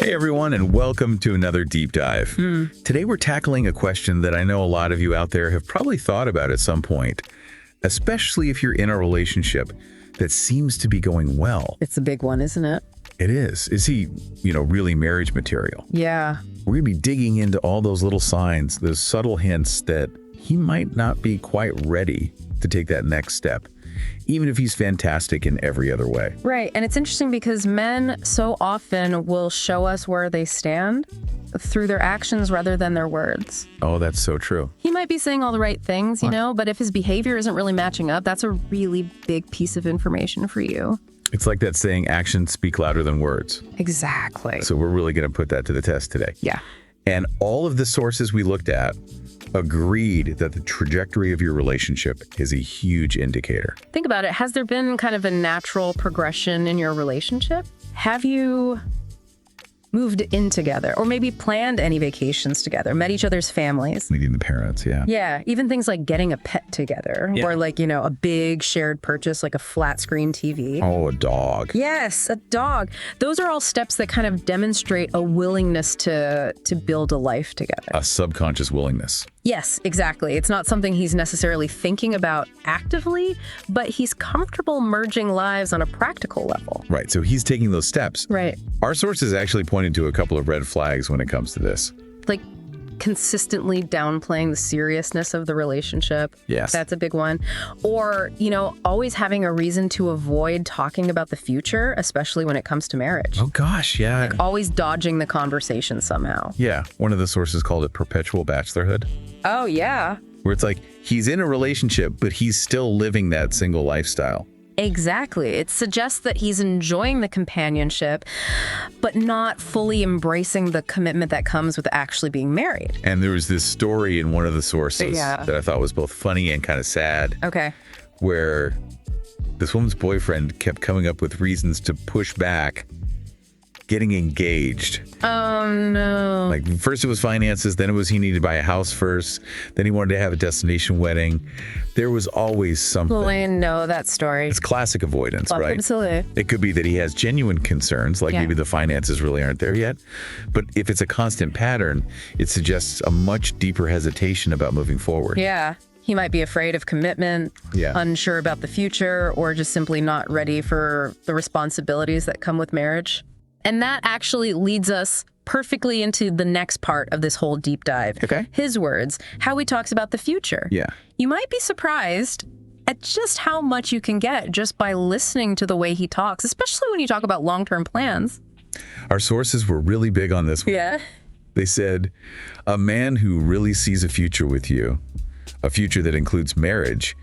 Hey everyone, and welcome to another deep dive. Today we're tackling a question that I know a lot of you out there have probably thought about at some point, especially if you're in a relationship that seems to be going well. It's a big one, isn't it? It is. Is he, really marriage material? Yeah. We're going to be digging into all those little signs, those subtle hints that he might not be quite ready to take that next step, even if he's fantastic in every other way. Right. And it's interesting because men so often will show us where they stand through their actions rather than their words. Oh, that's so true. He might be saying all the right things, but if his behavior isn't really matching up, that's a really big piece of information for you. It's like that saying, actions speak louder than words. Exactly. So we're really going to put that to the test today. Yeah. And all of the sources we looked at agreed that the trajectory of your relationship is a huge indicator. Think about it. Has there been kind of a natural progression in your relationship? Have you moved in together or maybe planned any vacations together, met each other's families? Meeting the parents, yeah. Yeah, even things like getting a pet together or a big shared purchase like a flat screen TV. Oh, a dog. Yes, a dog. Those are all steps that kind of demonstrate a willingness to build a life together. A subconscious willingness. Yes, exactly. It's not something he's necessarily thinking about actively, but he's comfortable merging lives on a practical level. Right, so he's taking those steps. Right. Our sources actually pointed to a couple of red flags when it comes to this. Like consistently downplaying the seriousness of the relationship. Yes. That's a big one. Or, always having a reason to avoid talking about the future, especially when it comes to marriage. Oh gosh, yeah. Always dodging the conversation somehow. Yeah, one of the sources called it perpetual bachelorhood. Oh, yeah. Where it's like he's in a relationship, but he's still living that single lifestyle. Exactly. It suggests that he's enjoying the companionship, but not fully embracing the commitment that comes with actually being married. And there was this story in one of the sources that I thought was both funny and kind of sad. Okay. Where this woman's boyfriend kept coming up with reasons to push back getting engaged. Oh, no. Like, first it was finances, then it was he needed to buy a house first, then he wanted to have a destination wedding. There was always something. Well, I know that story. It's classic avoidance, right? Absolutely. It could be that he has genuine concerns, like maybe the finances really aren't there yet. But if it's a constant pattern, it suggests a much deeper hesitation about moving forward. Yeah. He might be afraid of commitment, unsure about the future, or just simply not ready for the responsibilities that come with marriage. And that actually leads us perfectly into the next part of this whole deep dive. Okay. His words, how he talks about the future. Yeah. You might be surprised at just how much you can get just by listening to the way he talks, especially when you talk about long-term plans. Our sources were really big on this one. Yeah. They said, a man who really sees a future with you, a future that includes marriage,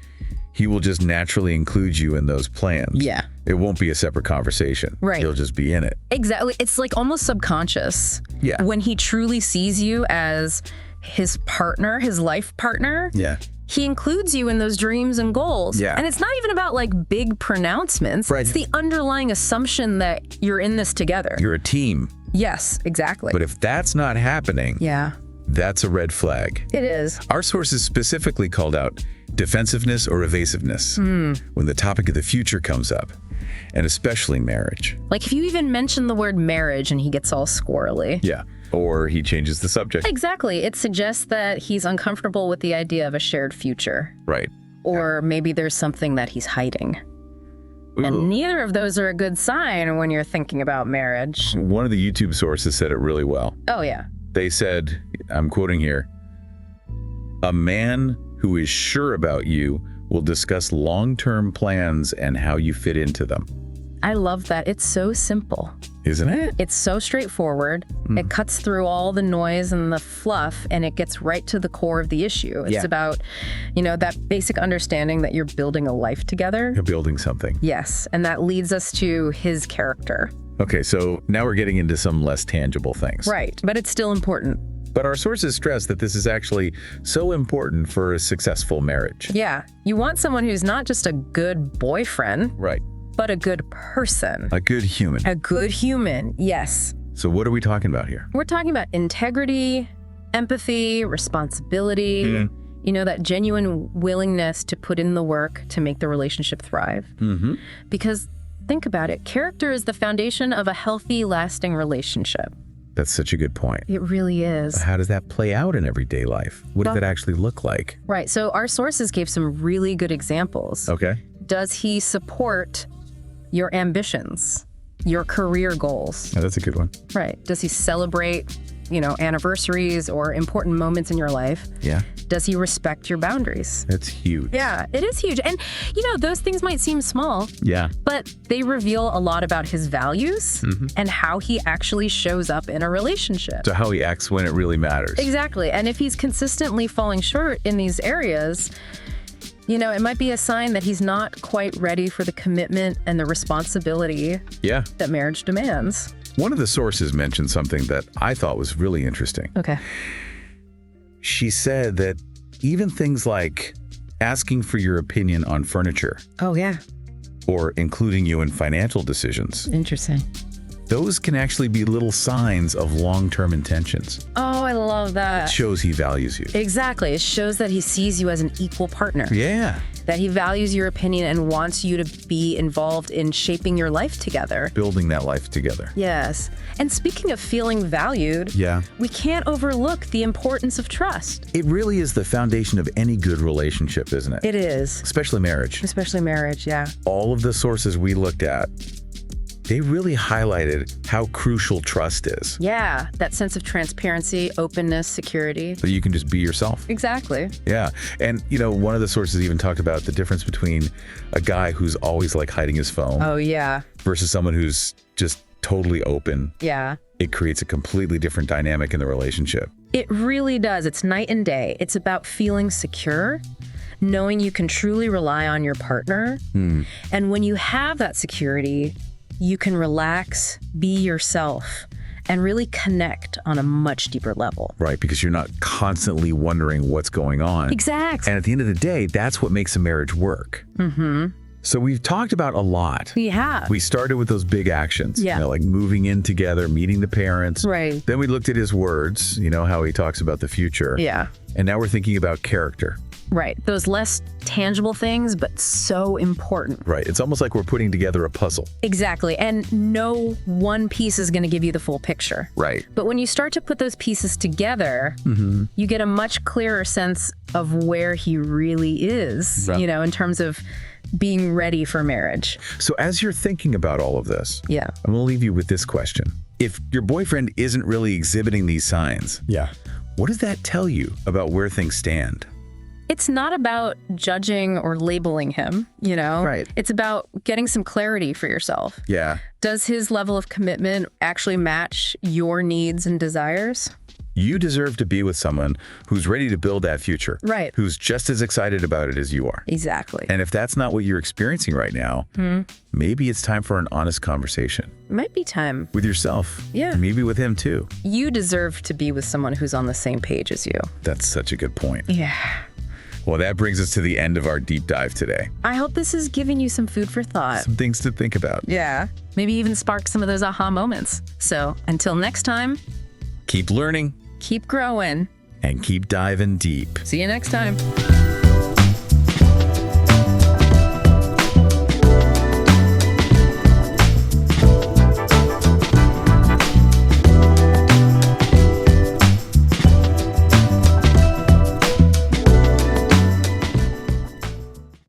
he will just naturally include you in those plans. Yeah. It won't be a separate conversation. Right. He'll just be in it. Exactly. It's like almost subconscious. Yeah. When he truly sees you as his partner, his life partner. Yeah. He includes you in those dreams and goals. Yeah. And it's not even about like big pronouncements. Right. It's the underlying assumption that you're in this together. You're a team. Yes, exactly. But if that's not happening, that's a red flag. It is. Our sources specifically called out defensiveness or evasiveness when the topic of the future comes up, and especially marriage. Like if you even mention the word marriage and he gets all squirrely. Yeah. Or he changes the subject. Exactly. It suggests that he's uncomfortable with the idea of a shared future. Right. Or maybe there's something that he's hiding. Ooh. And neither of those are a good sign when you're thinking about marriage. One of the YouTube sources said it really well. Oh, yeah. They said, I'm quoting here, a man who is sure about you will discuss long-term plans and how you fit into them. I love that. It's so simple. Isn't it? It's so straightforward. It cuts through all the noise and the fluff, and it gets right to the core of the issue. It's about, that basic understanding that you're building a life together. You're building something. Yes, and that leads us to his character. Okay, so now we're getting into some less tangible things. Right, but it's still important. But our sources stress that this is actually so important for a successful marriage. Yeah, you want someone who's not just a good boyfriend, Right. but a good person. A good human. A good human, yes. So what are we talking about here? We're talking about integrity, empathy, responsibility, that genuine willingness to put in the work to make the relationship thrive. Because think about it, character is the foundation of a healthy, lasting relationship. That's such a good point. It really is. How does that play out in everyday life? What does that actually look like? Right. So our sources gave some really good examples. Okay. Does he support your ambitions, your career goals? Yeah, that's a good one. Right. Does he celebrate, anniversaries or important moments in your life? Yeah. Does he respect your boundaries? That's huge. Yeah, it is huge. And, those things might seem small. Yeah. But they reveal a lot about his values and how he actually shows up in a relationship. So how he acts when it really matters. Exactly. And if he's consistently falling short in these areas, it might be a sign that he's not quite ready for the commitment and the responsibility that marriage demands. One of the sources mentioned something that I thought was really interesting. Okay. She said that even things like asking for your opinion on furniture Oh, yeah. or including you in financial decisions, Interesting. those can actually be little signs of long-term intentions. Oh, I love that. It shows he values you. Exactly. It shows that he sees you as an equal partner. Yeah. That he values your opinion and wants you to be involved in shaping your life together. Building that life together. Yes. And speaking of feeling valued, we can't overlook the importance of trust. It really is the foundation of any good relationship, isn't it? It is. Especially marriage. Especially marriage, yeah. All of the sources we looked at, they really highlighted how crucial trust is. Yeah, that sense of transparency, openness, security. So you can just be yourself. Exactly. Yeah. And, one of the sources even talked about the difference between a guy who's always like hiding his phone Oh, yeah. versus someone who's just totally open. Yeah. It creates a completely different dynamic in the relationship. It really does. It's night and day. It's about feeling secure, knowing you can truly rely on your partner. And when you have that security, you can relax, be yourself, and really connect on a much deeper level. Right, because you're not constantly wondering what's going on. Exactly. And at the end of the day, that's what makes a marriage work. So we've talked about a lot. We have. We started with those big actions, Yeah. like moving in together, meeting the parents. Right. Then we looked at his words, how he talks about the future. Yeah. And now we're thinking about character. Right. Those less tangible things, but so important. Right. It's almost like we're putting together a puzzle. Exactly. And no one piece is going to give you the full picture. Right. But when you start to put those pieces together, you get a much clearer sense of where he really is, in terms of being ready for marriage. So as you're thinking about all of this, Yeah. I'm going to leave you with this question. If your boyfriend isn't really exhibiting these signs, what does that tell you about where things stand? It's not about judging or labeling him, Right. It's about getting some clarity for yourself. Yeah. Does his level of commitment actually match your needs and desires? You deserve to be with someone who's ready to build that future. Right. Who's just as excited about it as you are. Exactly. And if that's not what you're experiencing right now, maybe it's time for an honest conversation. Might be time. With yourself. Yeah. Maybe with him too. You deserve to be with someone who's on the same page as you. That's such a good point. Yeah. Well, that brings us to the end of our deep dive today. I hope this is giving you some food for thought. Some things to think about. Yeah. Maybe even spark some of those aha moments. So until next time, Keep learning keep growing and keep diving deep. See you next time.